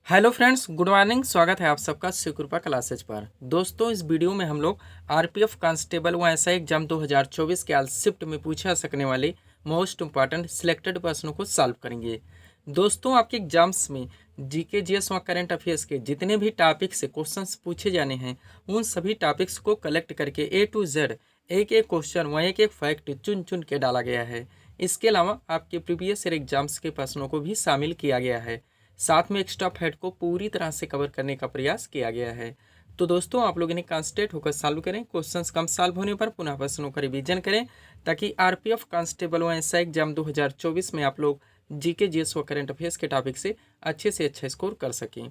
Hello friends, good morning. स्वागत है आप सबका शिवकृपा क्लासेज पर। दोस्तों, इस वीडियो में हम लोग आरपीएफ कांस्टेबल व एसआई एग्जाम 2024 के आज शिफ्ट में पूछा सकने वाले मोस्ट इंपॉर्टेंट सिलेक्टेड प्रश्नों को सॉल्व करेंगे। दोस्तों, आपके एग्जाम्स में जीके जीएस व करंट अफेयर्स के जितने भी टॉपिक से क्वेश्चंस पूछे जाने हैं, उन सभी टॉपिक्स को कलेक्ट करके ए टू जेड एक एक क्वेश्चन व एक एक फैक्ट चुन चुन के डाला गया है। इसके अलावा आपके प्रीवियस ईयर एग्जाम्स के प्रश्नों को भी शामिल किया गया है। साथ में एक्स्ट्रा फैक्ट को पूरी तरह से कवर करने का प्रयास किया गया है। तो दोस्तों, आप लोग इन्हें कॉन्सेंट्रेट होकर सॉल्व करें। क्वेश्चंस कम सॉल्व होने पर पुनः प्रश्नों का रिवीजन करें, ताकि आरपीएफ कांस्टेबल व एसआई एग्जाम 2024 में आप लोग जीके जीएस व करंट अफेयर्स के टॉपिक से अच्छा स्कोर कर सकें।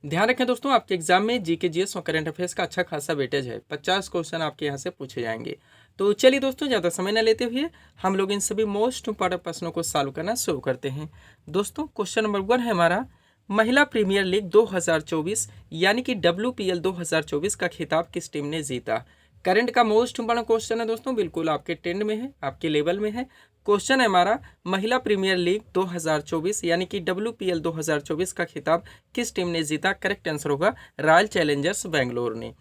ध्यान रखें दोस्तों, आपके एग्जाम में जीके जीएस और करंट अफेयर्स का अच्छा खासा वेटेज है। 50 क्वेश्चन आपके यहाँ से पूछे जाएंगे। तो चलिए दोस्तों, ज़्यादा समय न लेते हुए हम लोग इन सभी मोस्ट इंपॉर्टेंट प्रश्नों को सॉल्व करना शुरू करते हैं। दोस्तों, क्वेश्चन नंबर 1 है हमारा, महिला प्रीमियर लीग 2024 यानी कि WPL 2024 का खिताब किस टीम ने जीता। करंट का मोस्ट इंपॉर्टेंट क्वेश्चन है दोस्तों, बिल्कुल आपके ट्रेंड में है, आपके लेवल में है। क्वेश्चन है हमारा, महिला प्रीमियर लीग 2024 यानी कि WPL 2024 का खिताब किस टीम ने जीता। करेक्ट आंसर होगा रॉयल चैलेंजर्स बेंगलोर ने।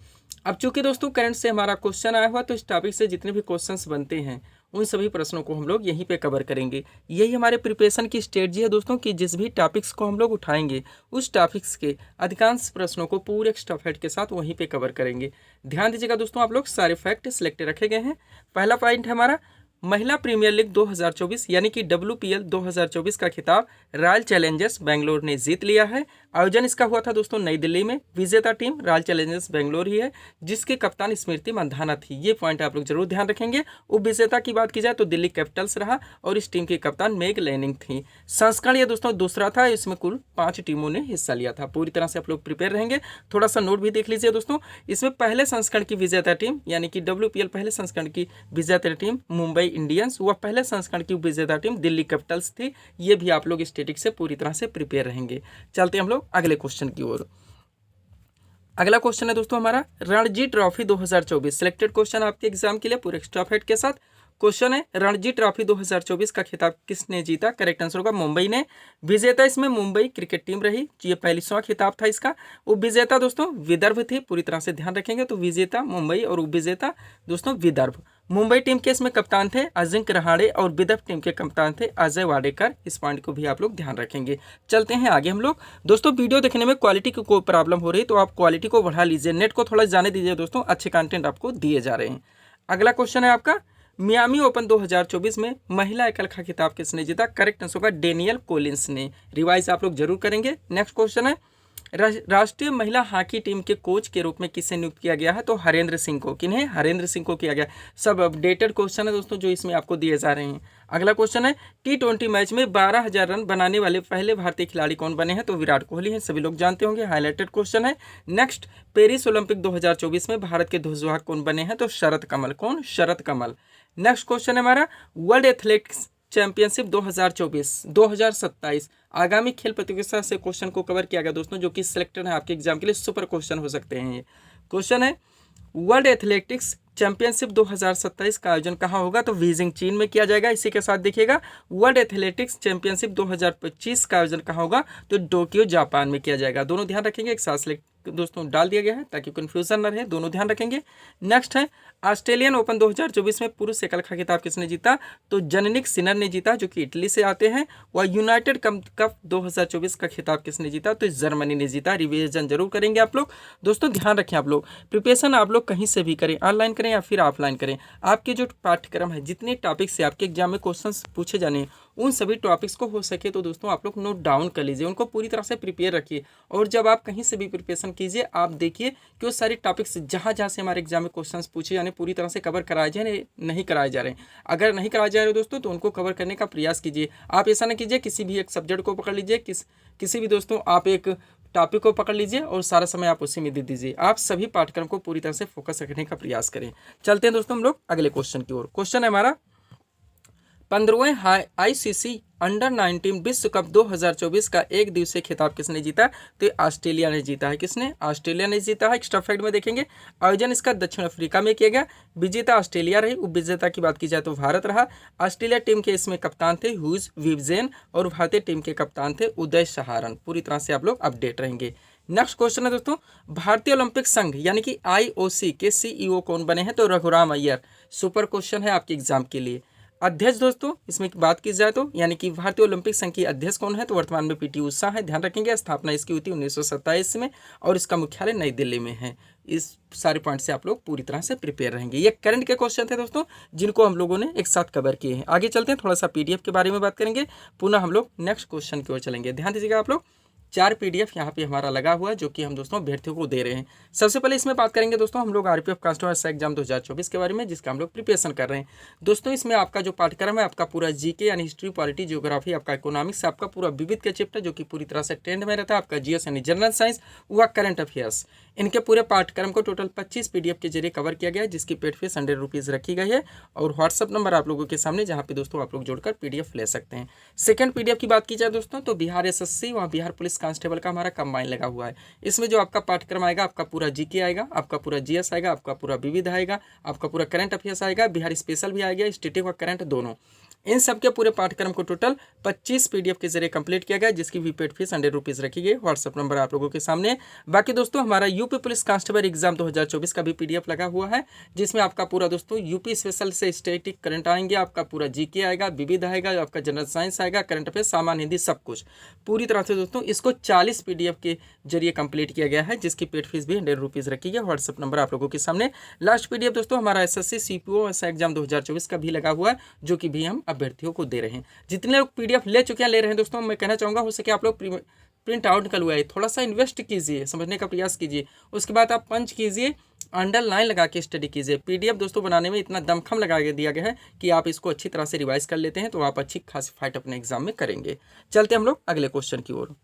अब चूंकि दोस्तों करंट से हमारा क्वेश्चन आया हुआ, तो इस टॉपिक से जितने भी क्वेश्चंस बनते हैं उन सभी प्रश्नों को हम लोग यहीं पे कवर करेंगे। यही हमारे प्रिपरेशन की स्ट्रेटजी है दोस्तों, कि जिस भी टॉपिक्स को हम लोग उठाएंगे उस टॉपिक्स के अधिकांश प्रश्नों को पूरे एक्स्ट्रा फैक्ट के साथ वहीं पे कवर करेंगे। ध्यान दीजिएगा दोस्तों, आप लोग सारे फैक्ट सिलेक्ट रखे गए हैं। पहला पॉइंट है हमारा, महिला प्रीमियर लीग 2024 यानी कि WPL 2024 का खिताब रॉयल चैलेंजर्स बेंगलोर ने जीत लिया है। आयोजन इसका हुआ था दोस्तों नई दिल्ली में। विजेता टीम रॉयल चैलेंजर्स बेंगलोर ही है, जिसके कप्तान स्मृति मंधाना थी। ये पॉइंट आप लोग जरूर ध्यान रखेंगे। उप विजेता की बात की जाए तो दिल्ली कैपिटल्स रहा और इस टीम की कप्तान मेग लैनिंग थी। संस्करण ये दोस्तों दूसरा था, इसमें कुल 5 टीमों ने हिस्सा लिया था। पूरी तरह से आप लोग प्रिपेयर रहेंगे। थोड़ा सा नोट भी देख लीजिए दोस्तों, इसमें पहले संस्करण की विजेता टीम यानी कि WPL पहले संस्करण की विजेता टीम मुंबई इंडियंस व पहले संस्करण की विजेता टीम दिल्ली कैपिटल्स थी। ये भी आप लोग स्टैटिक से पूरी तरह से प्रिपेयर रहेंगे। चलते हैं हम लोग अगले क्वेश्चन की ओर। अगला क्वेश्चन है दोस्तों हमारा, रणजी ट्रॉफी 2024 सिलेक्टेड क्वेश्चन आपके एग्जाम के लिए पूरे एक्स्ट्रा फैक्ट के साथ। क्वेश्चन है, रणजी ट्रॉफी 2024 का खिताब किसने जीता। करेक्ट आंसर होगा मुंबई ने। विजेता इसमें मुंबई क्रिकेट टीम रही, ये 41वां खिताब था इसका। उपविजेता दोस्तों विदर्भ थी, पूरी तरह से ध्यान रखेंगे। तो विजेता मुंबई और उपविजेता दोस्तों विदर्भ। मुंबई टीम के इसमें कप्तान थे अजिंक्य रहाणे और विदर्भ टीम के कप्तान थे अजय वाडेकर। इस पॉइंट को भी आप लोग ध्यान रखेंगे। चलते हैं आगे हम लोग। दोस्तों, वीडियो देखने में क्वालिटी की कोई प्रॉब्लम हो रही है तो आप क्वालिटी को बढ़ा लीजिए, नेट को थोड़ा जाने दीजिए दोस्तों, अच्छे कंटेंट आपको दिए जा रहे हैं। अगला क्वेश्चन है आपका, मियामी ओपन 2024 में महिला एकल खा खिताब किसने जीता। करेक्ट आंसर होगा डेनियल कोलिंस ने। रिवाइज आप लोग जरूर करेंगे। नेक्स्ट क्वेश्चन है, राष्ट्रीय महिला हॉकी टीम के कोच के रूप में किसे नियुक्त किया गया है। तो हरेंद्र सिंह को। किन्हें? हरेंद्र सिंह को किया गया। सब अपडेटेड क्वेश्चन है दोस्तों जो इसमें आपको दिए जा रहे हैं। अगला क्वेश्चन है, T20 मैच में 12,000 रन बनाने वाले पहले भारतीय खिलाड़ी कौन बने हैं। तो विराट कोहली हैं, सभी लोग जानते होंगे, हाईलाइटेड क्वेश्चन है। नेक्स्ट, पेरिस ओलंपिक 2024 में भारत के ध्वजवाहक कौन बने हैं। तो शरद कमल। कौन? शरद कमल। नेक्स्ट क्वेश्चन है हमारा, वर्ल्ड एथलेटिक्स चैंपियनशिप 2027 आगामी खेल प्रतियोगिता से क्वेश्चन को कवर किया गया दोस्तों, जो कि सिलेक्टेड है आपके एग्जाम के लिए। सुपर क्वेश्चन हो सकते हैं ये। क्वेश्चन है, वर्ल्ड एथलेटिक्स चैंपियनशिप 2027 का आयोजन कहाँ होगा। तो बीजिंग चीन में किया जाएगा। इसी के साथ देखिएगा, वर्ल्ड एथलेटिक्स चैंपियनशिप 2025 का आयोजन कहाँ होगा। तो टोक्यो जापान में किया जाएगा। दोनों ध्यान रखेंगे, एक साथ सिलेक्ट दोस्तों डाल दिया गया है ताकि कंफ्यूजन न रहे, दोनों ध्यान रखेंगे। नेक्स्ट है, ऑस्ट्रेलियन ओपन 2024 में पुरुष एकल खा खिताब किसने जीता। तो जनिक सिनर ने जीता, जो कि इटली से आते हैं। वह यूनाइटेड कप 2024 का खिताब किसने जीता। तो जर्मनी ने जीता। रिवीजन जरूर करेंगे आप लोग। दोस्तों ध्यान रखें, आप लोग प्रिपरेशन आप लोग कहीं से भी करें, ऑनलाइन करें या फिर ऑफलाइन करें, आपके जो पाठ्यक्रम है, जितने टॉपिक से आपके एग्जाम में क्वेश्चंस पूछे जाने हैं, उन सभी टॉपिक्स को हो सके तो दोस्तों आप लोग नोट डाउन कर लीजिए, उनको पूरी तरह से प्रिपेयर रखिए। और जब आप कहीं से भी प्रिपरेशन कीजिए, आप देखिए कि वो सारी टॉपिक्स जहाँ जहाँ से हमारे एग्जाम में क्वेश्चंस पूछे जाने पूरी तरह से कवर कराए जाए, नहीं कराए जा रहे हैं। अगर नहीं कराए जा रहे दोस्तों तो उनको कवर करने का प्रयास कीजिए। आप ऐसा ना कीजिए किसी भी एक सब्जेक्ट को पकड़ लीजिए, किसी भी दोस्तों आप एक टॉपिक को पकड़ लीजिए और सारा समय आप उसी में दे दीजिए। आप सभी पाठ्यक्रम को पूरी तरह से फोकस रखने का प्रयास करें। चलते हैं दोस्तों हम लोग अगले क्वेश्चन की ओर। क्वेश्चन है हमारा, 15वें ICC अंडर 19 विश्व कप 2024 का एक दिवसीय खिताब किसने जीता? तो ये ऑस्ट्रेलिया ने जीता है। किसने? ऑस्ट्रेलिया ने जीता है। एक्स्ट्रा फैक्ट में देखेंगे, आयोजन इसका दक्षिण अफ्रीका में किया गया। विजेता ऑस्ट्रेलिया रही। उपविजेता की बात की जाए तो भारत रहा। ऑस्ट्रेलिया टीम के इसमें कप्तान थे ह्यूज विवजेन और भारतीय टीम के कप्तान थे उदय सहारन। पूरी तरह से आप लोग अपडेट रहेंगे। नेक्स्ट क्वेश्चन है दोस्तों, भारतीय ओलंपिक संघ यानी कि IOC के CEO कौन बने हैं? तो रघुराम अय्यर। सुपर क्वेश्चन है आपके एग्जाम के लिए। अध्यक्ष दोस्तों इसमें बात की जाए तो यानी कि भारतीय ओलंपिक संघ की अध्यक्ष कौन है? तो वर्तमान में PT उषा है। ध्यान रखेंगे, स्थापना इसकी हुई थी 1927 में और इसका मुख्यालय नई दिल्ली में है। इस सारे पॉइंट से आप लोग पूरी तरह से प्रिपेयर रहेंगे। ये करंट के क्वेश्चन थे दोस्तों, जिनको हम लोगों ने एक साथ कवर किए हैं। आगे चलते हैं, थोड़ा सा PDF के बारे में बात करेंगे, पुनः हम लोग नेक्स्ट क्वेश्चन की ओर चलेंगे। ध्यान दीजिएगा आप लोग, 4 PDF यहाँ पे हमारा लगा हुआ है जो कि हम दोस्तों अभ्यर्थियों को दे रहे हैं। सबसे पहले इसमें बात करेंगे दोस्तों हम लोग RPF कांस्टेबल एग्जाम 2024 के बारे में, जिसका हम लोग प्रिपरेशन कर रहे हैं। दोस्तों इसमें आपका जो पाठ्यक्रम है, आपका पूरा GK यानी हिस्ट्री, पॉलिटी, जियोग्राफी, आपका इकोनॉमिक्स, आपका पूरा विविध के चैप्टर जो कि पूरी तरह से ट्रेंड में रहता है, आपका GS यानी जनरल साइंस, व करंट अफेयर्स, इनके पूरे पाठ्यक्रम को टोटल 25 PDF के जरिए कवर किया गया है, जिसकी पेड फीस 100 रुपीज़ रखी गई है और व्हाट्सअप नंबर आप लोगों के सामने, जहाँ पे दोस्तों आप लोग जोड़कर PDF ले सकते हैं। सेकंड PDF की बात की जाए दोस्तों तो बिहार SSC वहाँ बिहार पुलिस कांस्टेबल का हमारा कंबाइन लगा हुआ है। इसमें जो आपका पाठ्यक्रम आएगा, आपका पूरा GK आएगा, आपका पूरा GS आएगा, आपका पूरा विविध आएगा, आपका पूरा करंट अफेयर्स आएगा, बिहार स्पेशल भी आएगा, स्टेटिक और करंट दोनों। इन सब के पूरे पाठ्यक्रम को टोटल 25 PDF के जरिए कंप्लीट किया गया, जिसकी भी पेड फीस 100 रुपीज़ रखी गई। व्हाट्सअप नंबर आप लोगों के सामने। बाकी दोस्तों हमारा यूपी पुलिस कांस्टेबल एग्जाम 2024 का भी PDF लगा हुआ है, जिसमें आपका पूरा दोस्तों यूपी स्पेशल से स्टेटिक करंट आएंगे, आपका पूरा GK आएगा, विविध आएगा, आपका जनरल साइंस आएगा, करंट अफेयर्स, सामान्य हिंदी, सब कुछ पूरी तरह से दोस्तों इसको 40 PDF के जरिए कंप्लीट किया गया है, जिसकी पेड फीस भी 100 रुपीज़ रखी है। व्हाट्सअप नंबर आप लोगों के सामने। लास्ट PDF दोस्तों हमारा SSC CPO एग्जाम 2024 का भी लगा हुआ है, जो कि भी हम अभ्यर्थियों को दे रहे हैं। जितने लोग PDF ले चुके हैं, ले रहे हैं दोस्तों, मैं कहना चाहूँगा हो सके आप लोग प्रिंट आउट निकलवाइए, थोड़ा सा इन्वेस्ट कीजिए, समझने का प्रयास कीजिए, उसके बाद आप पंच कीजिए, अंडरलाइन लगा के स्टडी कीजिए। PDF दोस्तों बनाने में इतना दमखम लगा के दिया गया है कि आप इसको अच्छी तरह से रिवाइज कर लेते हैं तो आप अच्छी खासी फाइट अपने एग्जाम में करेंगे। चलते हम लोग अगले क्वेश्चन की ओर।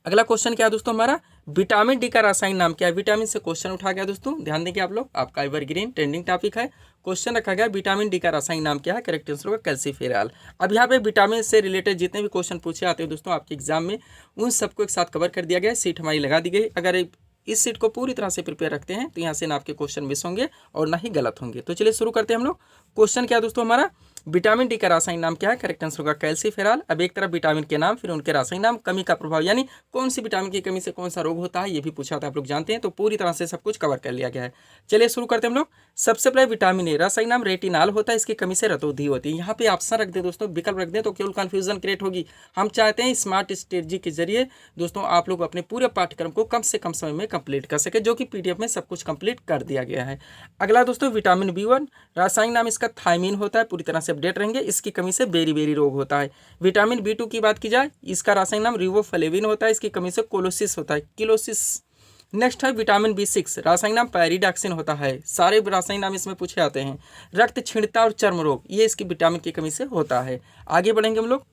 अगला क्वेश्चन क्या है दोस्तों हमारा, विटामिन D का रासायनिक नाम क्या है? विटामिन से क्वेश्चन उठा गया दोस्तों, ध्यान देंगे आप लोग, आपका एवरग्रीन ट्रेंडिंग टॉपिक है। क्वेश्चन रखा गया विटामिन D का रासायनिक नाम क्या है? करेक्ट आंसर होगा कैल्सीफेरॉल। अब यहाँ पे विटामिन से रिलेटेड जितने भी क्वेश्चन पूछे आते हैं दोस्तों आपके एग्जाम में, उन सबको एक साथ कवर कर दिया गया है। सीट हमारी लगा दी गई। अगर इस सीट को पूरी तरह से प्रिपेयर रखते हैं तो यहाँ से ना आपके क्वेश्चन मिस होंगे और ना ही गलत होंगे। तो चलिए शुरू करते हैं हम लोग। क्वेश्चन क्या है दोस्तों हमारा, विटामिन D का रासायनिक नाम क्या है? करेक्ट आंसर होगा कैल्सीफेरॉल। अब एक तरफ विटामिन के नाम, फिर उनके रासायनिक नाम, कमी का प्रभाव यानी कौन सी विटामिन की कमी से कौन सा रोग होता है, ये भी पूछा था, आप लोग जानते हैं। तो पूरी तरह से सब कुछ कवर कर लिया गया है। चलिए शुरू करते हैं हम लोग। सबसे पहले विटामिन A रासायनिक नाम रेटिनाल होता है, इसकी कमी से रतौंधी होती है। यहाँ पे ऑप्शन रख दे दोस्तों, विकल्प रख दे तो केवल कन्फ्यूजन क्रिएट होगी। हम चाहते हैं स्मार्ट स्ट्रेटजी के जरिए दोस्तों आप लोग अपने पूरे पाठ्यक्रम को कम से कम समय में कंप्लीट कर सके, जो कि PDF में सब कुछ कंप्लीट कर दिया गया है। अगला दोस्तों विटामिन B1 रासायनिक नाम इसका थायमीन होता है, पूरी तरह से अपडेट रहेंगे। इसकी कमी से बेरी रोग होता है। विटामिन B2 की बात की जाए, इसका रासायनिक नाम रिबोफ्लेविन होता है, इसकी कमी से कोलोसिस होता है, किलोसिस। नेक्स्ट है विटामिन B6 रासायनिक नाम पैरिडॉक्सिन होता है। सारे रासायनिक नाम इसमें पूछे आते हैं। रक्त क्षीणता और चर्म रोग ये इसकी विटामिन की कमी से होता है। आगे बढ़ेंगे हम लोग।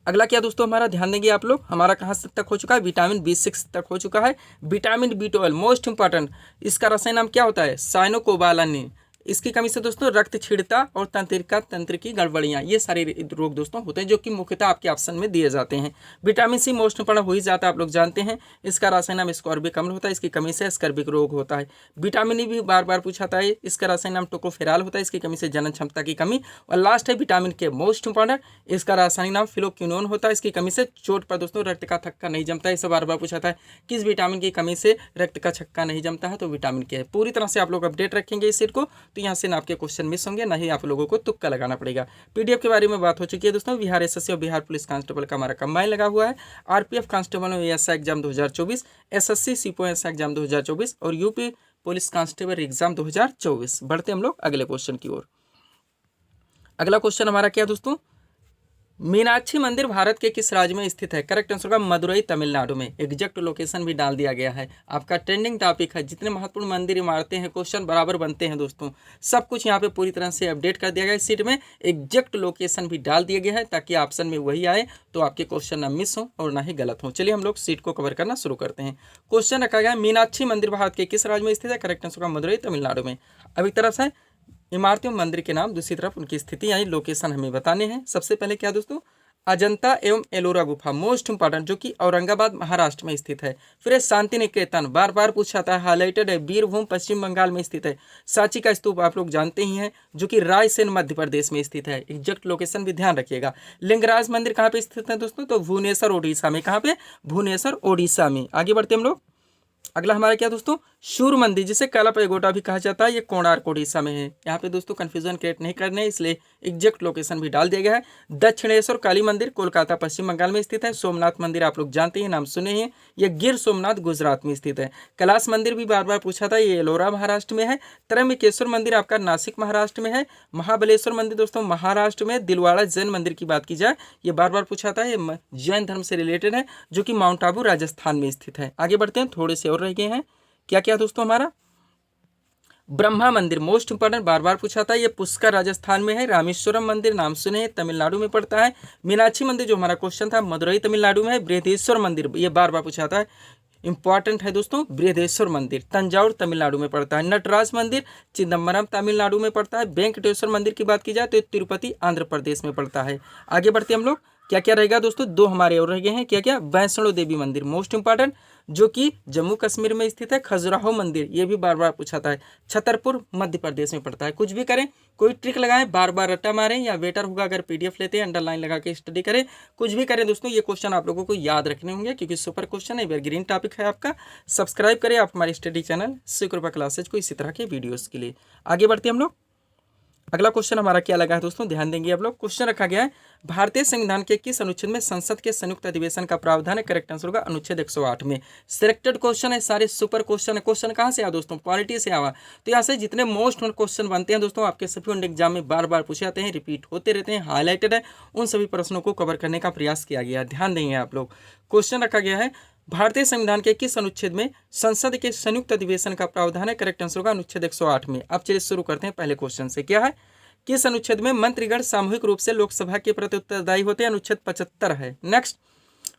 अगला क्या दोस्तों हमारा, ध्यान देंगे आप लोग, हमारा कहाँ तक हो चुका है, विटामिन B6 तक हो चुका है। विटामिन B12 मोस्ट इंपॉर्टेंट, इसका रासायनिक नाम क्या होता है, साइनोकोबालानिन। इसकी कमी से दोस्तों रक्त क्षीणता और तंत्र की गड़बड़ियाँ ये सारे रोग दोस्तों होते हैं, जो कि मुख्यतः आपके ऑप्शन में दिए जाते हैं। विटामिन C मोस्ट इंपॉर्टेंट हो ही जाता है, आप लोग जानते हैं। इसका रासायनिक नाम स्कॉर्बिक अम्ल होता है, इसकी कमी से स्कर्बिक रोग होता है। विटामिन E भी बार बार पूछा था, इसका रासायनिक नाम टोकोफेराल होता है, इसकी कमी से जनन क्षमता की कमी। और लास्ट है विटामिन K मोस्ट इंपॉर्टेंट, इसका रासायनिक नाम फिलोक्विनोन होता है, इसकी कमी से चोट पर दोस्तों रक्त का थक्का नहीं जमता है। इसे बार बार पूछा था, किस विटामिन की कमी से रक्त का छक्का नहीं जमता है, तो विटामिन K है। पूरी तरह से आप लोग अपडेट रखेंगे इस सीट को, तो यहाँ से ना आपके क्वेश्चन मिस होंगे, ना ही आप लोगों को तुक्का लगाना पड़ेगा। PDF के बारे में बात हो चुकी है दोस्तों। बिहार SSC और बिहार पुलिस कांस्टेबल का हमारा कंबाइन लगा हुआ है। RPF कांस्टेबल में ASI exam 2024, SSC CPO exam 2024 और यूपी पुलिस कांस्टेबल एग्जाम 2024। बढ़ते हम लोग अगले क्वेश्चन की ओर। अगला क्वेश्चन हमारा क्या दोस्तों, मीनाक्षी मंदिर भारत के किस राज्य में स्थित है? करेक्ट आंसर होगा मदुरई तमिलनाडु में। एग्जैक्ट लोकेशन भी डाल दिया गया है। आपका ट्रेंडिंग टॉपिक है, जितने महत्वपूर्ण मंदिर इमारतें हैं क्वेश्चन बराबर बनते हैं दोस्तों, सब कुछ यहाँ पे पूरी तरह से अपडेट कर दिया गया है। सीट में एग्जैक्ट लोकेशन भी डाल दिया गया है, ताकि ऑप्शन में वही आए तो आपके क्वेश्चन ना मिस हो और ना ही गलत हो। चलिए हम लोग सीट को कवर करना शुरू करते हैं। क्वेश्चन रखा गया मीनाक्षी मंदिर भारत के किस राज्य में स्थित है? करेक्ट आंसर होगा मदुरई तमिलनाडु में। अब एक तरफ से इमारतें मंदिर के नाम, दूसरी तरफ उनकी स्थिति यानी लोकेशन हमें बताने हैं। सबसे पहले क्या दोस्तों, अजंता एवं एलोरा गुफा मोस्ट इंपॉर्टेंट, जो कि औरंगाबाद महाराष्ट्र में स्थित है। फिर है शांति निकेतन, बार बार पूछा था, हाईलाइटेड है, बीरभूम पश्चिम बंगाल में स्थित है। सांची का स्तूप आप लोग जानते ही हैं, जो कि रायसेन मध्य प्रदेश में स्थित है। एग्जैक्ट लोकेशन भी ध्यान रखिएगा। लिंगराज मंदिर कहाँ पे स्थित है दोस्तों, तो भुवनेश्वर ओडिशा में। कहाँ पे, भुवनेश्वर ओडिशा में। आगे बढ़ते हम लोग। अगला हमारा क्या दोस्तों, सूर्य मंदिर, जिसे काला पैगोडा भी कहा जाता है, ये कोणार्क ओडिशा में है। यहाँ पे दोस्तों कंफ्यूजन क्रिएट नहीं करने, इसलिए एग्जैक्ट लोकेशन भी डाल दिया गया है। दक्षिणेश्वर काली मंदिर कोलकाता पश्चिम बंगाल में स्थित है। सोमनाथ मंदिर आप लोग जानते हैं, नाम सुने हैं, ये गिर सोमनाथ गुजरात में स्थित है। कैलाश मंदिर भी बार बार पूछा था, ये एलोरा महाराष्ट्र में है। त्रयंबकेश्वर मंदिर आपका नासिक महाराष्ट्र में है। महाबलेश्वर मंदिर दोस्तों महाराष्ट्र में। दिलवाड़ा जैन मंदिर की बात की जाए, ये बार बार पूछा था, ये जैन धर्म से रिलेटेड है, जो कि माउंट आबू राजस्थान में स्थित है। आगे बढ़ते हैं, थोड़े से और रह गए हैं। क्या क्या दोस्तों, हमारा ब्रह्मा मंदिर मोस्ट इंपॉर्टेंट, बार बार पूछा था, ये पुष्कर राजस्थान में है। रामेश्वरम मंदिर नाम सुने, तमिलनाडु में पड़ता है। मीनाक्षी मंदिर जो हमारा क्वेश्चन था, मदुरई तमिलनाडु में है। बृहदेश्वर मंदिर, ये बार बार पूछा था, इंपॉर्टेंट है दोस्तों, बृहदेश्वर मंदिर तंजावुर तमिलनाडु में पड़ता है। नटराज मंदिर चिदम्बरम तमिलनाडु में पड़ता है। वेंकटेश्वर मंदिर की बात की जाए तो तिरुपति आंध्र प्रदेश में पड़ता है। आगे बढ़ते हम लोग। क्या क्या रहेगा दोस्तों, दो हमारे और रह गए हैं। क्या क्या, वैष्णो देवी मंदिर मोस्ट इंपॉर्टेंट, जो कि जम्मू कश्मीर में स्थित है। खजुराहो मंदिर, ये भी बार बार पूछाता है, छतरपुर मध्य प्रदेश में पड़ता है। कुछ भी करें, कोई ट्रिक लगाएं, बार बार रट्टा मारें, या बेटर होगा अगर पीडीएफ लेते हैं अंडरलाइन लगा के स्टडी करें। कुछ भी करें दोस्तों, ये क्वेश्चन आप लोगों को याद रखने होंगे, क्योंकि सुपर क्वेश्चन है, एवरग्रीन टॉपिक है आपका। सब्सक्राइब करें आप हमारे स्टडी चैनल शिवकृपा क्लासेज को इसी तरह के वीडियोज़ के लिए। आगे बढ़ते हम लोग। अगला क्वेश्चन हमारा क्या लगा है दोस्तों, ध्यान देंगे आप लोग। क्वेश्चन रखा गया है, भारतीय संविधान के किस अनुच्छेद में संसद के संयुक्त अधिवेशन का प्रावधान है। करेक्ट आंसर होगा अनुच्छेद 108 में। सिलेक्टेड क्वेश्चन है, सारे सुपर क्वेश्चन है। क्वेश्चन कहाँ से आया दोस्तों, पॉलिटी से आवा। तो यहाँ से जितने मोस्ट क्वेश्चन बनते हैं दोस्तों, आपके सभी एग्जाम में बार बार पूछे जाते हैं, रिपीट होते रहते हैं, हाईलाइटेड है, उन सभी प्रश्नों को कवर करने का प्रयास किया गया। ध्यान देंगे आप लोग। क्वेश्चन रखा गया है, भारतीय संविधान के किस अनुच्छेद में संसद के संयुक्त अधिवेशन का प्रावधान है। करेक्ट आंसर होगा अनुच्छेद 108 में। अब चलिए शुरू करते हैं पहले क्वेश्चन से। क्या है, किस अनुच्छेद में मंत्रीगण सामूहिक रूप से लोकसभा के प्रति उत्तरदायी होते हैं। अनुच्छेद 75 है। नेक्स्ट,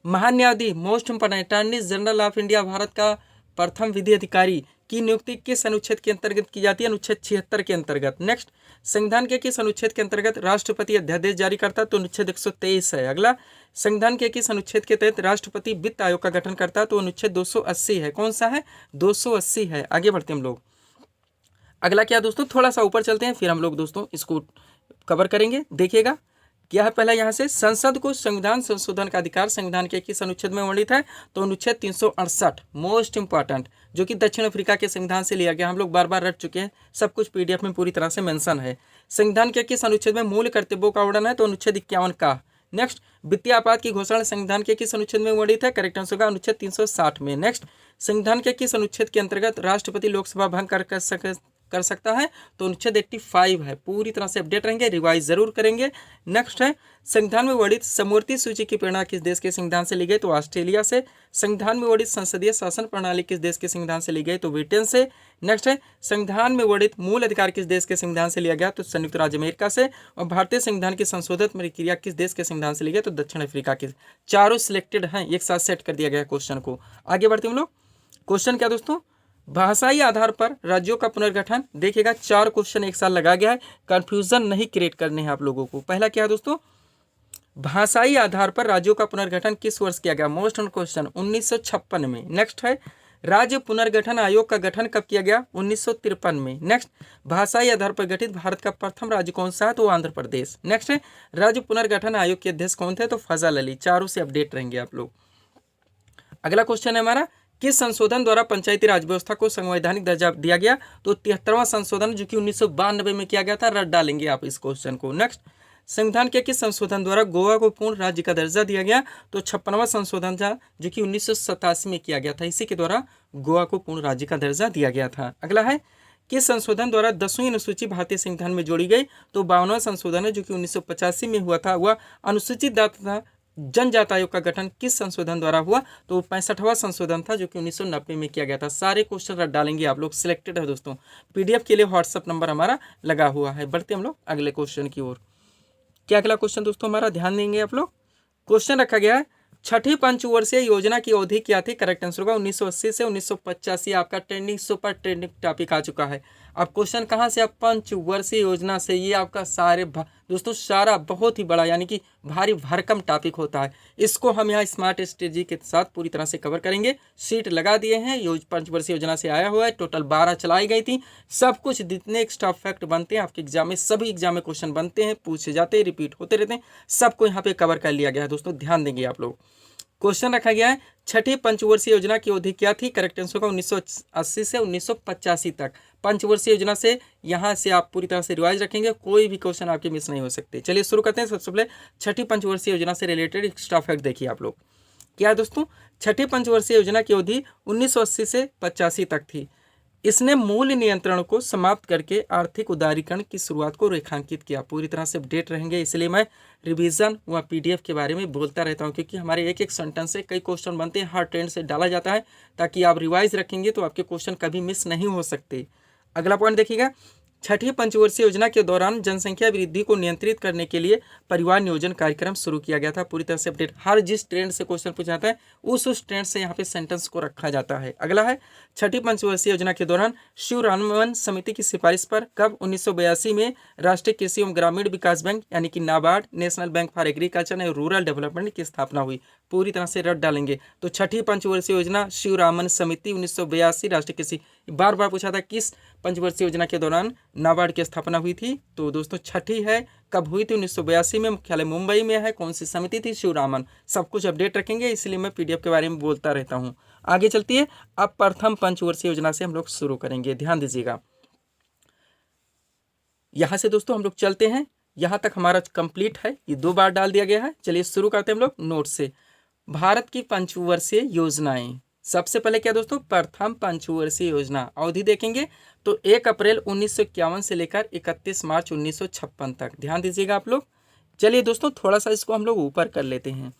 महान्यायाधीश most important, attorney general of India, Bharat का प्रथम विधि अधिकारी की नियुक्ति किस अनुच्छेद के अंतर्गत की जाती है। अनुच्छेद 76 के अंतर्गत। नेक्स्ट, संविधान के किस अनुच्छेद के अंतर्गत राष्ट्रपति अध्यादेश जारी करता है। तो अनुच्छेद 123 है। अगला, संविधान के किस अनुच्छेद के तहत राष्ट्रपति वित्त आयोग का गठन करता है। तो अनुच्छेद 280 है। कौन सा है, 280 है। आगे बढ़ते हम लोग। अगला क्या दोस्तों, थोड़ा सा ऊपर चलते हैं, फिर हम लोग दोस्तों इसको कवर करेंगे। देखिएगा क्या है, पहला यहाँ से, संसद को संविधान संशोधन का अधिकार संविधान के किस अनुच्छेद में वर्णित है। तो अनुच्छेद 368 मोस्ट इंपॉर्टेंट, जो कि दक्षिण अफ्रीका के संविधान से लिया गया। हम लोग बार बार रट चुके हैं, सब कुछ पीडीएफ में पूरी तरह से मेंशन है। संविधान के किस अनुच्छेद में मूल कर्तव्यों का वर्णन है। तो अनुच्छेद 51 का। नेक्स्ट, वित्तीय आपात की घोषणा संविधान के किस अनुच्छेद में वर्णित है। करेक्ट आंसर होगा अनुच्छेद 360 में। नेक्स्ट, संविधान के किस अनुच्छेद के अंतर्गत राष्ट्रपति लोकसभा भंग कर सकता है। तो अनुच्छेद 85 है। पूरी तरह से अपडेट रहेंगे, रिवाइज जरूर करेंगे। नेक्स्ट है, संविधान में वर्णित समवर्ती सूची की प्रेरणा किस देश के संविधान से ली गई। तो ऑस्ट्रेलिया से। संविधान में वर्णित संसदीय शासन प्रणाली किस देश के संविधान से ली गई। तो ब्रिटेन से। नेक्स्ट है, संविधान में वर्णित मूल अधिकार किस देश के संविधान से लिया गया। तो संयुक्त राज्य अमेरिका से। और भारतीय संविधान की संशोधित प्रक्रिया किस देश के संविधान से ली गई। तो दक्षिण अफ्रीका के। चारों सिलेक्टेड हैं, एक साथ सेट कर दिया गया क्वेश्चन को। आगे बढ़ते हम लोग। क्वेश्चन क्या दोस्तों, भाषाई आधार पर राज्यों का पुनर्गठन। देखिएगा 4 क्वेश्चन एक साथ लगा गया है, कंफ्यूजन नहीं क्रिएट करने हैं आप लोगों को। पहला क्या है दोस्तों, भाषाई आधार पर राज्यों का पुनर्गठन किस वर्ष किया गया। मोस्ट क्वेश्चन 1956 में। नेक्स्ट है, राज्य पुनर्गठन आयोग का गठन कब किया गया। 1953 में। नेक्स्ट, भाषाई आधार पर गठित भारत का प्रथम राज्य कौन सा है। तो आंध्र प्रदेश। नेक्स्ट है, राज्य पुनर्गठन आयोग के अध्यक्ष कौन थे। तो फजल अली। चारों से अपडेट रहेंगे आप लोग। अगला क्वेश्चन है हमारा, किस संशोधन द्वारा पंचायती राज व्यवस्था को संवैधानिक दर्जा दिया गया। तो 73वां संशोधन, जो कि 1992 में किया गया था। रट डालेंगे आप इस क्वेश्चन को। नेक्स्ट, संविधान के किस संशोधन द्वारा गोवा को पूर्ण राज्य का दर्जा दिया गया। तो 56वां संशोधन था, जो कि 1987 में किया गया था। इसी के द्वारा गोवा को पूर्ण राज्य का दर्जा दिया गया था। अगला है, किस संशोधन द्वारा 10वीं अनुसूची भारतीय संविधान में जोड़ी गई। तो 52वां संशोधन है, जो कि 1985 में हुआ था। वह अनुसूचित जाति जनजाति आयोग का गठन किस संशोधन द्वारा हुआ। तो 65वां संशोधन था, जो कि 1990 में किया गया था। सारे क्वेश्चन रट डालेंगे आप लोग, सिलेक्टेड है दोस्तों। पीडीएफ के लिए व्हाट्सएप नंबर हमारा लगा हुआ है। बढ़ते हम लोग अगले क्वेश्चन की ओर। क्या अगला क्वेश्चन दोस्तों हमारा, ध्यान देंगे आप लोग। क्वेश्चन रखा गया है, छठी पंचवर्षीय योजना की अवधि क्या थी। करेक्ट आंसर होगा 1980 से 1985। आपका ट्रेंडिंग सुपर ट्रेंडिंग टॉपिक आ चुका है। अब क्वेश्चन कहाँ से, अब पंचवर्षीय योजना से। ये आपका दोस्तों सारा बहुत ही बड़ा यानी कि भारी भरकम टॉपिक होता है। इसको हम यहाँ स्मार्ट स्ट्रेटजी के साथ पूरी तरह से कवर करेंगे। सीट लगा दिए हैं, पंचवर्षीय योजना से आया हुआ है। टोटल 12 चलाई गई थी। सब कुछ जितने एक्स्ट्रा फैक्ट बनते हैं आपके एग्जाम में, सभी एग्जाम में क्वेश्चन बनते हैं, पूछे जाते हैं, रिपीट होते रहते हैं, सबको यहाँ पे कवर कर लिया गया है। दोस्तों ध्यान देंगे आप लोग। क्वेश्चन रखा गया है छठी पंचवर्षीय योजना की अवधि क्या थी। करेक्ट आंसर होगा 1980 से 1985 तक। पंचवर्षीय योजना से यहाँ से आप पूरी तरह से रिवाइज रखेंगे, कोई भी क्वेश्चन आपके मिस नहीं हो सकते। चलिए शुरू करते हैं। सबसे पहले छठी पंचवर्षीय योजना से रिलेटेड एक्स्ट्रा फैक्ट देखिए आप लोग। क्या है दोस्तों, छठी पंचवर्षीय योजना की अवधि 1980 से 85 तक थी। इसने मूल्य नियंत्रण को समाप्त करके आर्थिक उदारीकरण की शुरुआत को रेखांकित किया। पूरी तरह से अपडेट रहेंगे, इसलिए मैं रिवीजन व पीडीएफ के बारे में बोलता रहता हूं, क्योंकि हमारे एक एक सेंटेंस से कई क्वेश्चन बनते हैं, हर ट्रेंड से डाला जाता है, ताकि आप रिवाइज रखेंगे तो आपके क्वेश्चन कभी मिस नहीं हो सकते। अगला पॉइंट देखिएगा, छठी पंचवर्षीय योजना के दौरान जनसंख्या वृद्धि को नियंत्रित करने के लिए परिवार नियोजन कार्यक्रम शुरू किया गया था। पूरी तरह से अपडेट, हर जिस ट्रेंड से क्वेश्चन पूछा जाता है उस ट्रेंड से यहाँ पे सेंटेंस को रखा जाता है। अगला है, छठी पंचवर्षीय योजना के दौरान शिवरामन समिति की सिफारिश पर कब 1982 में राष्ट्रीय कृषि एवं ग्रामीण विकास बैंक यानी कि NABARD, national bank for agriculture and rural development की स्थापना हुई। पूरी तरह से रट डालेंगे। तो छठी पंचवर्षीय योजना शिवरामन समिति 1982 राष्ट्रीय कृषि, बार बार पूछा था किस पंचवर्षीय योजना के दौरान नाबार्ड की स्थापना हुई थी। तो दोस्तों छठी है, कब हुई थी, 1982 में, मुख्यालय मुंबई में है। कौन सी समिति थी, शिवरामन। सब कुछ अपडेट रखेंगे, इसलिए मैं पीडीएफ के बारे में बोलता रहता हूँ। आगे चलती है, अब प्रथम पंचवर्षीय योजना से हम लोग शुरू करेंगे, ध्यान दीजिएगा। यहाँ से दोस्तों हम लोग चलते हैं, यहाँ तक हमारा कंप्लीट है, ये 2 बार डाल दिया गया है। चलिए शुरू करते हैं हम लोग नोट से। भारत की पंचवर्षीय योजनाएं, सबसे पहले क्या दोस्तों, प्रथम पंचवर्षीय योजना अवधि देखेंगे तो 1 अप्रैल 1951 से लेकर 31 मार्च 1956 तक। ध्यान दीजिएगा आप लोग। चलिए दोस्तों थोड़ा सा इसको हम लोग ऊपर कर लेते हैं।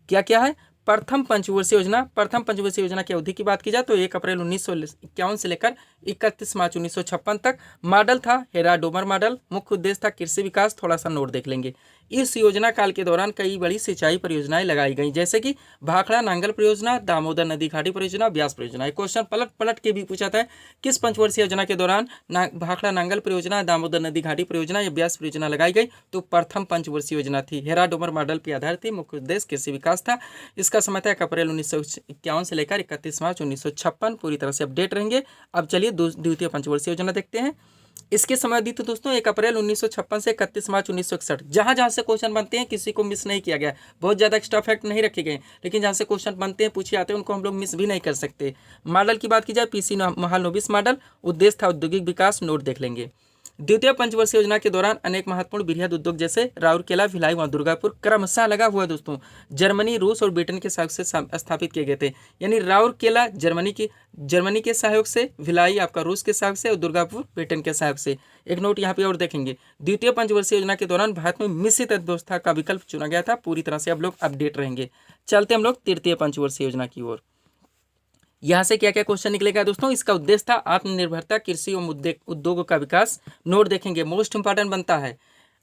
क्या क्या है, प्रथम पंचवर्षीय योजना। प्रथम पंचवर्षीय योजना की अवधि की बात की जाए तो 1 अप्रैल 1951 से लेकर 31 मार्च 1956 तक। मॉडल था हेरा-डोमर मॉडल। मुख्य उद्देश्य था कृषि विकास। थोड़ा सा नोट देख लेंगे। इस योजना काल के दौरान कई बड़ी सिंचाई परियोजनाएं लगाई गई, जैसे कि भाखड़ा नांगल परियोजना, दामोदर नदी घाटी परियोजना, ब्यास परियोजना। एक क्वेश्चन पलट पलट के भी पूछा था, किस पंचवर्षीय योजना के दौरान भाखड़ा नांगल परियोजना, दामोदर नदी घाटी परियोजना या ब्यास परियोजना लगाई गई। तो प्रथम पंचवर्षीय योजना थी, हेरा-डोमर मॉडल पर आधारित थी। मुख्य उद्देश्य कृषि विकास था। इसका समय था 1 अप्रैल 1951 से लेकर 31 मार्च 1956। पूरी तरह से अपडेट रहेंगे। अब चलिए द्वितीय पंचवर्षीय योजना देखते हैं। इसके समय दी थी दोस्तों 1 अप्रैल 1956 से 31 मार्च 1961। जहां जहां से क्वेश्चन बनते हैं किसी को मिस नहीं किया गया। बहुत ज़्यादा एक्स्ट्रा फैक्ट नहीं रखे गए, लेकिन जहां से क्वेश्चन बनते हैं, पूछे जाते हैं, उनको हम लोग मिस भी नहीं कर सकते। मॉडल की बात की जाए, पीसी महालनोबिस मॉडल। उद्देश्य था औद्योगिक विकास। नोट देख लेंगे। द्वितीय पंचवर्षीय योजना के दौरान अनेक महत्वपूर्ण वृहद उद्योग जैसे राउरकेला, भिलाई व दुर्गापुर क्रमशः लगा हुआ दोस्तों जर्मनी, रूस और ब्रिटेन के सहयोग से स्थापित किए गए थे। यानी राउरकेला जर्मनी के सहयोग से, भिलाई आपका रूस के सहयोग से और दुर्गापुर ब्रिटेन के सहयोग से। एक नोट यहाँ पे और देखेंगे, द्वितीय पंचवर्षीय योजना के दौरान भारत में मिश्रित अर्थव्यवस्था का विकल्प चुना गया था। पूरी तरह से अब लोग अपडेट रहेंगे। चलते हम लोग तृतीय पंचवर्षीय योजना की ओर। यहाँ से क्या क्या क्वेश्चन निकलेगा दोस्तों। इसका उद्देश्य था आत्मनिर्भरता, कृषि एवं उद्योगों का विकास। नोट देखेंगे, मोस्ट इंपॉर्टेंट बनता है।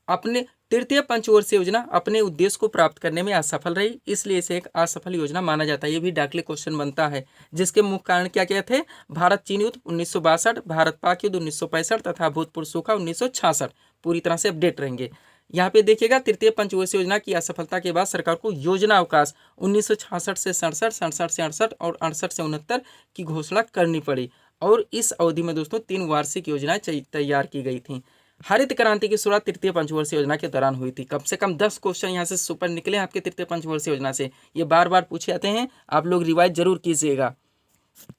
अपने तृतीय पंचवर्षीय योजना अपने उद्देश्य को प्राप्त करने में असफल रही, इसलिए इसे एक असफल योजना माना जाता है। ये भी डाकली क्वेश्चन बनता है, जिसके मुख्य कारण क्या क्या थे। भारत चीन युद्ध 1962, भारत पाक युद्ध 1965 तथा भूतपूर्व सूखा 1966। पूरी तरह से अपडेट रहेंगे। यहाँ पे देखिएगा, तृतीय पंचवर्षीय योजना की असफलता के बाद सरकार को योजना अवकाश 1966 से 67, 67 से 68 और 68 से 69 की घोषणा करनी पड़ी। और इस अवधि में दोस्तों 3 वार्षिक योजनाएं तैयार की गई थी। हरित क्रांति की शुरुआत तृतीय पंचवर्षीय योजना के दौरान हुई थी। कम से कम 10 क्वेश्चन यहाँ से सुपर निकले आपके तृतीय पंचवर्षीय योजना से। ये बार बार पूछे जाते हैं, आप लोग रिवाइज जरूर कीजिएगा।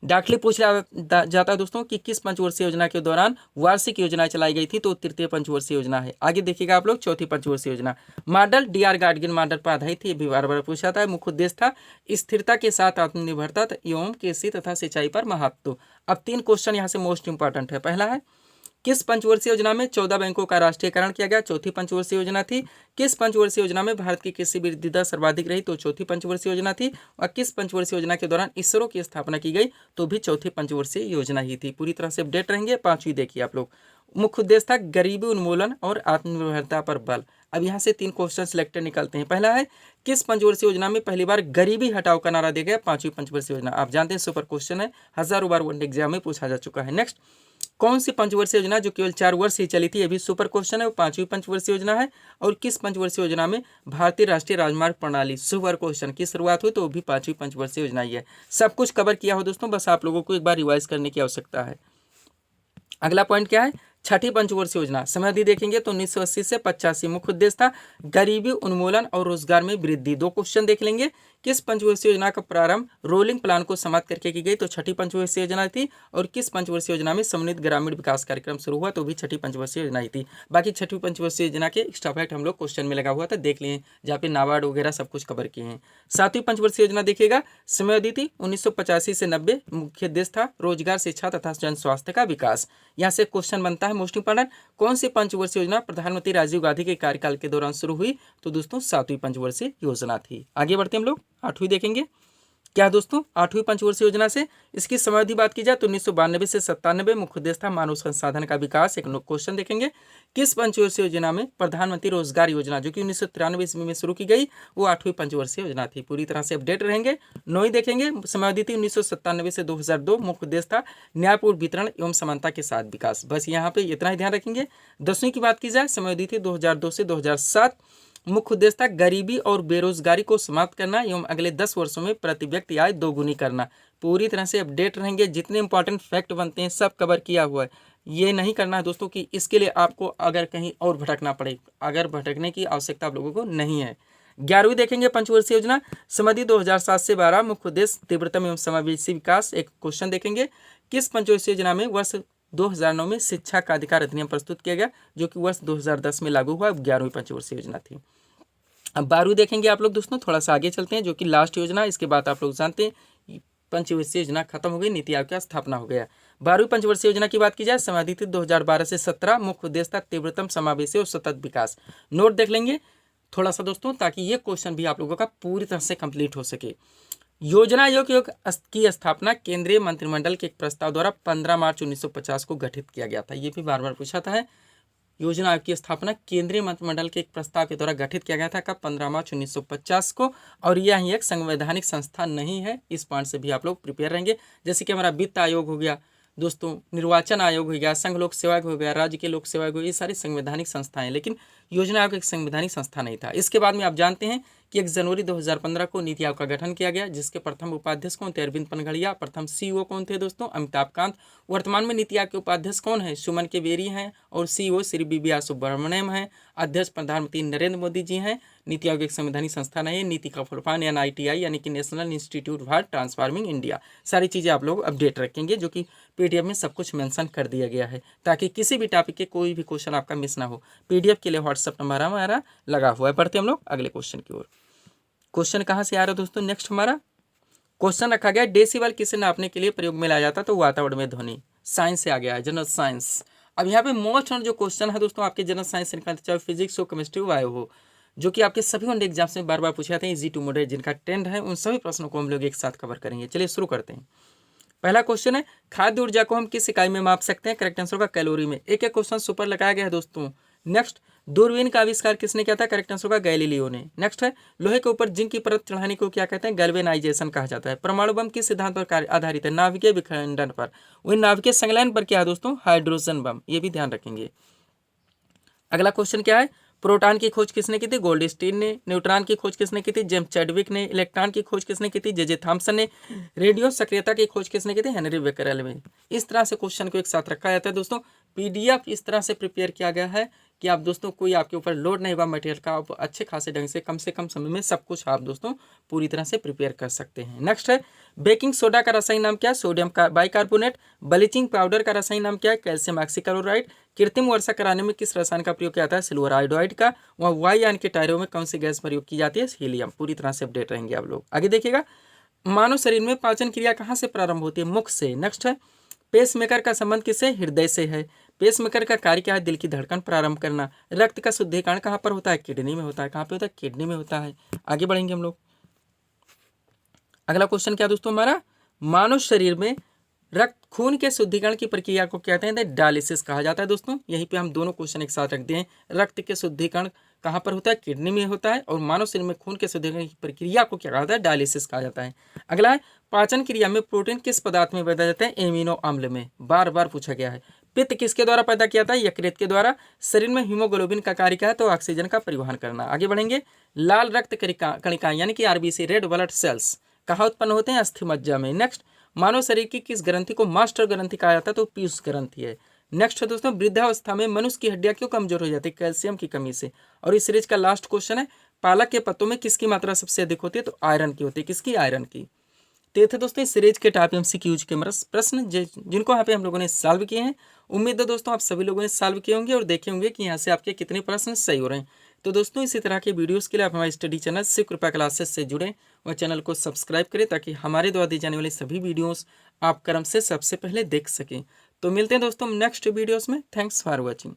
डाकली पूछ जाता है दोस्तों कि किस पंचवर्षीय योजना के दौरान वार्षिक योजना चलाई गई थी। तो तृतीय पंचवर्षीय योजना है। आगे देखिएगा आप लोग, चौथी पंचवर्षीय योजना। मॉडल डीआर गाडगिल मॉडल पर आधारित थी। बार बार पूछा जाता है। मुख्य उद्देश्य था स्थिरता के साथ आत्मनिर्भरता एवं कृषि तथा सिंचाई पर महत्व। अब 3 क्वेश्चन यहाँ से मोस्ट इंपॉर्टेंट है। पहला है, किस पंचवर्षीय योजना में 14 बैंकों का राष्ट्रीयकरण किया गया। चौथी पंचवर्षीय योजना थी। किस पंचवर्षीय योजना में भारत की कृषि वृद्धि दर सर्वाधिक रही। तो चौथी पंचवर्षीय योजना थी। और किस पंचवर्षीय योजना के दौरान इसरो की स्थापना की गई। तो भी चौथी पंचवर्षीय योजना ही थी। पूरी तरह से अपडेट रहेंगे। 5वीं देखिए आप लोग। मुख्य उद्देश्य था गरीबी उन्मूलन और आत्मनिर्भरता पर बल। अब यहाँ से 3 क्वेश्चन सिलेक्टेड निकलते हैं। पहला है, किस पंचवर्षीय योजना में पहली बार गरीबी हटाओ का नारा दिया गया। 5वीं पंचवर्षीय योजना। आप जानते हैं सुपर क्वेश्चन है, हजारों बार वन एग्जाम में पूछा जा चुका है। नेक्स्ट, कौन सी पंचवर्षीय योजना जो केवल 4 वर्ष ही चली थी, ये भी सुपर क्वेश्चन है, वो 5वीं पंचवर्षीय योजना है। और किस पंचवर्षीय योजना में भारतीय राष्ट्रीय राजमार्ग प्रणाली सुपर क्वेश्चन की शुरुआत हुई, तो वो भी 5वीं पंचवर्षीय योजना ही है। सब कुछ कवर किया हो दोस्तों, बस आप लोगों को एक बार रिवाइज करने की आवश्यकता है। अगला पॉइंट क्या है, छठी पंचवर्षीय योजना समय अवधि देखेंगे तो 1980 से 85। मुख्य उद्देश्य था गरीबी उन्मूलन और रोजगार में वृद्धि। 2 क्वेश्चन देख लेंगे। किस पंचवर्षीय योजना का प्रारंभ रोलिंग प्लान को समाप्त करके की गई, तो छठी पंचवर्षीय योजना थी। और किस पंचवर्षीय योजना में समन्वित ग्रामीण विकास कार्यक्रम शुरू हुआ, तो भी छठी पंचवर्षीय योजना ही थी। बाकी छठी पंचवर्षीय योजना के एक्स्ट्रा फैक्ट हम लोग क्वेश्चन में लगा हुआ था, देख लिए, जहाँ पे नाबार्ड वगैरह सब कुछ कवर किए हैं। 7वीं पंचवर्षीय योजना देखिएगा, समय अवधि थी 1985 से 90। मुख्य उद्देश्य था रोजगार, शिक्षा तथा जन स्वास्थ्य का विकास। यहाँ से क्वेश्चन बनता है मोस्ट इंपॉर्टेंट, कौन सी पंचवर्षीय योजना प्रधानमंत्री राजीव गांधी के कार्यकाल के दौरान शुरू हुई, तो दोस्तों 7वीं पंचवर्षीय योजना थी। आगे बढ़ते हम लोग 8वीं देखेंगे। क्या दोस्तों 8वीं पंचवर्षीय योजना से इसकी समयावधि बात की जाए तो 1992 से 97। मुख्य उद्देश्य था मानव संसाधन का विकास। एक क्वेश्चन देखेंगे, किस पंचवर्षीय योजना में प्रधानमंत्री रोजगार योजना जो कि 1993 ईस्वी में शुरू की गई, वो 8वीं पंचवर्षीय योजना थी। पूरी तरह से अपडेट रहेंगे। 9वीं देखेंगे, समयावधि थी 1997 से 2002। मुख्य उद्देश्य था न्यायपूर्ण वितरण एवं समानता के साथ विकास। बस यहाँ पे इतना ही ध्यान रखेंगे। 10वीं की बात की जाए, समयावधि थी 2002 से 2007। मुख्य उद्देश्य था गरीबी और बेरोजगारी को समाप्त करना एवं अगले 10 वर्षों में प्रति व्यक्ति आय दोगुनी करना। पूरी तरह से अपडेट रहेंगे। जितने इंपॉर्टेंट फैक्ट बनते हैं सब कवर किया हुआ है। ये नहीं करना है दोस्तों कि इसके लिए आपको अगर कहीं और भटकना पड़े, अगर भटकने की आवश्यकता आप लोगों को नहीं है। 11वीं देखेंगे पंचवर्षीय योजना, समयावधि 2007 से 12। मुख्य उद्देश्य तीव्रतम एवं समावेशी विकास। एक क्वेश्चन देखेंगे, किस पंचवर्षीय योजना में वर्ष 2009 में शिक्षा का अधिकार अधिनियम प्रस्तुत किया गया, जो कि वर्ष 2010 में लागू हुआ। 11वीं पंचवर्षीय योजना थी। अब 12वीं देखेंगे आप लोग दोस्तों, थोड़ा सा आगे चलते हैं, जो कि लास्ट योजना। इसके बाद आप लोग जानते हैं पंचवर्षीय योजना खत्म हो गई, नीति आयोग की स्थापना हो गया। 12वीं पंचवर्षीय योजना की बात की जाए, समयावधि थी 2012 से 17। मुख्य उद्देश्य था तीव्रतम समावेशी और सतत विकास। नोट देख लेंगे थोड़ा सा दोस्तों, ताकि ये क्वेश्चन भी आप लोगों का पूरी तरह से कंप्लीट हो सके। योजना आयोग की स्थापना केंद्रीय मंत्रिमंडल के एक प्रस्ताव द्वारा 15 मार्च 1950 को गठित किया गया था। ये भी बार बार पूछा था। योजना आयोग की स्थापना केंद्रीय मंत्रिमंडल के एक प्रस्ताव के द्वारा गठित किया गया था कब, 15 मार्च 1950 को। और यह एक संवैधानिक संस्था नहीं है। इस पॉइंट से भी आप लोग प्रिपेयर रहेंगे। जैसे कि हमारा वित्त आयोग हो गया दोस्तों, निर्वाचन आयोग हो गया, संघ लोक सेवा हो गया, राज्य के लोक सेवा हो गया, ये सारी संवैधानिक संस्थाएं, लेकिन योजना आयोग एक संवैधानिक संस्था नहीं था। इसके बाद में आप जानते हैं कि 1 जनवरी 2015 को नीति आयोग का गठन किया गया, जिसके प्रथम उपाध्यक्ष कौन थे, अरविंद पनघड़िया। प्रथम सीईओ कौन थे दोस्तों, अमिताभ कांत। वर्तमान में नीति आयोग के उपाध्यक्ष कौन है, सुमन के बेरी हैं। और सीईओ श्री BVR सुब्रमण्यम हैं। अध्यक्ष प्रधानमंत्री नरेंद्र मोदी जी हैं। नीति आयोग एक संवैधानिक संस्था नहीं है। नीति का फुल फॉर्म NITI यानी कि national institute for transforming India. सारी चीज़ें आप लोग अपडेट रखेंगे, जो कि PDF में सब कुछ मेंशन कर दिया गया है, ताकि किसी भी टॉपिक के कोई भी क्वेश्चन आपका मिस ना हो। PDF के लिए व्हाट्सएप नंबर हमारा लगा हुआ है। बढ़ते हम लोग अगले क्वेश्चन की ओर। क्वेश्चन कहाँ से आ रहा है दोस्तों, नेक्स्ट हमारा क्वेश्चन रखा गया, डेसिबल किसे नापने के लिए प्रयोग में लाया जाता है, तो वातावरण में ध्वनि। साइंस से आ गया है, जनरल साइंस। अब यहाँ पे मोस्ट जो क्वेश्चन है दोस्तों आपके जनरल साइंस से निकलते, चाहे फिजिक्स हो, केमिस्ट्री हो, बायो हो, जो कि आपके सभी वन एग्जाम्स में बार बार पूछे जाते हैं, इजी टू मॉडरेट जिनका ट्रेंड है, उन सभी प्रश्नों को हम लोग एक साथ कवर करेंगे। चलिए शुरू करते हैं। पहला क्वेश्चन है, खाद्य ऊर्जा को हम किस इकाई में माप सकते हैं, करेक्ट आंसर होगा कैलोरी में। एक एक क्वेश्चन सुपर लगाया गया है दोस्तों। नेक्स्ट, दूरबीन का आविष्कार किसने किया था, करेक्ट आंसर होगा गैलीलियो ने। नेक्स्ट है, लोहे के ऊपर जिंक की परत चढ़ाने को क्या कहते हैं, गैल्वेनाइजेशन कहा जाता है। परमाणु बम किस सिद्धांत पर आधारित है, नाभिकीय विखंडन पर। वही नाभिकीय संलयन पर क्या है दोस्तों, हाइड्रोजन बम। ये भी ध्यान रखेंगे। अगला क्वेश्चन क्या है, प्रोटॉन की खोज किसने की थी, गोल्डस्टीन ने। न्यूट्रॉन की खोज किसने की थी, जेम्स चैडविक ने। इलेक्ट्रॉन की खोज किसने की थी, जे थॉम्सन ने। रेडियो सक्रियता की खोज किसने की थी, हेनरी बेकरेल ने। इस तरह से क्वेश्चन को एक साथ रखा जाता है दोस्तों। PDF इस तरह से प्रिपेयर किया गया है कि आप दोस्तों कोई आपके ऊपर लोड नहीं हुआ मटेरियल का, आप अच्छे खासे ढंग से कम समय में सब कुछ आप दोस्तों पूरी तरह से प्रिपेयर कर सकते हैं। नेक्स्ट है, बेकिंग सोडा का रासायनिक नाम क्या है, सोडियम बाइकार्बोनेट। ब्लीचिंग पाउडर का रासायनिक नाम क्या है, कैल्शियम ऑक्सीक्लोराइड। कृत्रिम वर्षा कराने में किस रसायन का प्रयोग किया जाता है, सिल्वर आयोडाइड का। वह वायुयान के टायरों में कौन सी गैस प्रयोग की जाती है, हीलियम। पूरी तरह से अपडेट रहेंगे आप लोग। आगे देखिएगा, मानव शरीर में पाचन क्रिया कहाँ से प्रारंभ होती है, मुख से। नेक्स्ट है, पेसमेकर का संबंध किससे, हृदय से है। पेसमेकर का कार्य क्या है, दिल की धड़कन प्रारंभ करना। रक्त का शुद्धिकरण कहाँ पर होता है, किडनी में होता है। कहाँ पे होता है, किडनी में होता है। आगे बढ़ेंगे हम लोग। अगला क्वेश्चन क्या दोस्तों हमारा, मानव शरीर में रक्त खून के शुद्धिकरण की प्रक्रिया को कहते हैं, डायलिसिस कहा जाता है दोस्तों। यहीं पे हम दोनों क्वेश्चन एक साथ रख दिए हैं। रक्त के शुद्धिकरण कहाँ पर होता है, किडनी में होता है। और मानव शरीर में खून के शुद्धिकरण की प्रक्रिया को क्या कहा जाता है, डायलिसिस कहा जाता है। अगला है, पाचन क्रिया में प्रोटीन किस पदार्थ में बदला जाता है, एमिनो अम्ल में। बार बार पूछा गया है। पित्त किसके द्वारा पैदा किया था? यकृत के द्वारा। शरीर में हीमोग्लोबिन का कार्य क्या है? तो ऑक्सीजन का परिवहन करना। आगे बढ़ेंगे। लाल रक्त कणिकाएं यानी कि आरबीसी, रेड ब्लड सेल्स कहाँ उत्पन्न होते हैं? अस्थि मज्जा में। नेक्स्ट, मानव शरीर की किस ग्रंथि को मास्टर ग्रंथि कहा जाता है? तो पीयूष ग्रंथि है। नेक्स्ट है दोस्तों, वृद्धावस्था में मनुष्य की हड्डियां क्यों कमजोर हो जाती है? कैल्शियम की कमी से। और इस सीरीज का लास्ट क्वेश्चन है, पालक के पत्तों में किसकी मात्रा सबसे अधिक होती है? तो आयरन की होती है। किसकी? आयरन की। तो ये थे दोस्तों इस सीरीज के टाइप एमसीक्यूज के प्रश्न जिनको यहाँ पे हम लोगों ने सॉल्व किए हैं। उम्मीद है दोस्तों आप सभी लोगों ने सॉल्व किए होंगे और देखे होंगे कि यहाँ से आपके कितने प्रश्न सही हो रहे हैं। तो दोस्तों इसी तरह के वीडियोस के लिए आप हमारे स्टडी चैनल शिव कृपा क्लासेस से जुड़ें और चैनल को सब्सक्राइब करें ताकि हमारे द्वारा दी जाने वाली सभी वीडियोस आप क्रम से सबसे पहले देख सकें। तो मिलते हैं दोस्तों नेक्स्ट वीडियोस में। Thanks for watching.